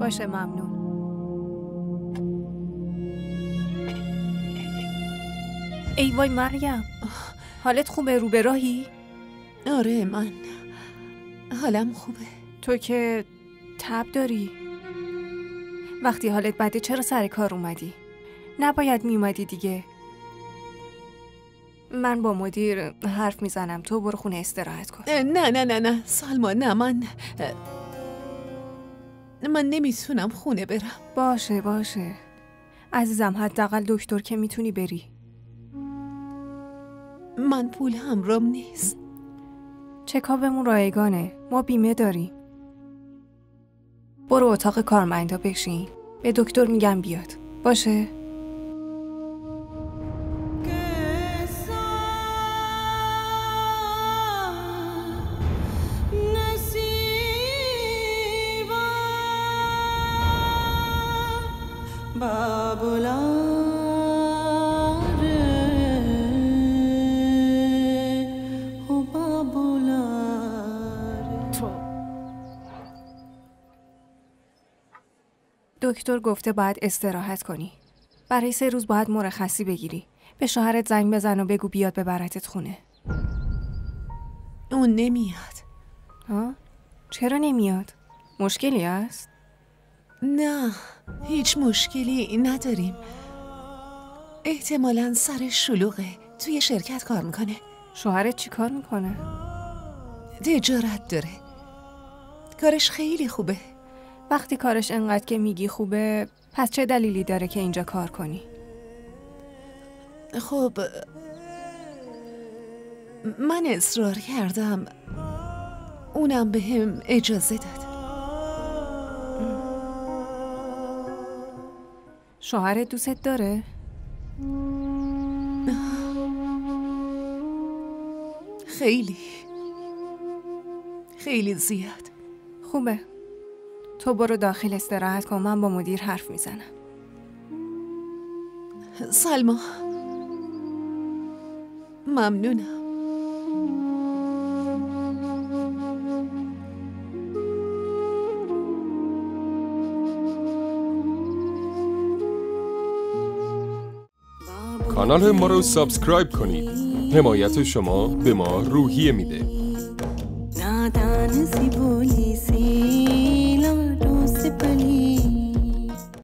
باشه ممنون. ای وای مریم، حالت خوبه؟ رو به راهی؟ آره من حالم خوبه. تو که تب داری. وقتی حالت بده چرا سر کار اومدی؟ نباید می اومدی دیگه. من با مدیر حرف میزنم، تو برو خونه استراحت کن. نه سالما، نه من نمیتونم خونه برم. باشه عزیزم، حداقل دکتر که میتونی بری. من پول همرام نیست. چکاپمون رایگانه، ما بیمه داریم. برو اتاق کارمندا بشین، به دکتر میگم بیاد. باشه؟ دکتر گفته باید استراحت کنی. برای 3 روز باید مرخصی بگیری. به شوهرت زنگ بزن و بگو بیاد ببرتت خونه. اون نمیاد. ها؟ چرا نمیاد؟ مشکلی هست؟ نه، هیچ مشکلی نداریم. احتمالاً سرش شلوغه. توی شرکت کار میکنه. شوهرت چی کار میکنه؟ تجارت داره. کارش خیلی خوبه. وقتی کارش انقدر که میگی خوبه، پس چه دلیلی داره که اینجا کار کنی؟ خب من اصرار کردم، اونم به هم اجازه داد. شوهرت دوست داره؟ خیلی زیاد. خوبه. تو برو داخل استراحت کن، من با مدیر حرف میزنم. سلما، ممنونم. کانال ما رو سابسکرایب کنید. حمایت شما به ما روحیه میده.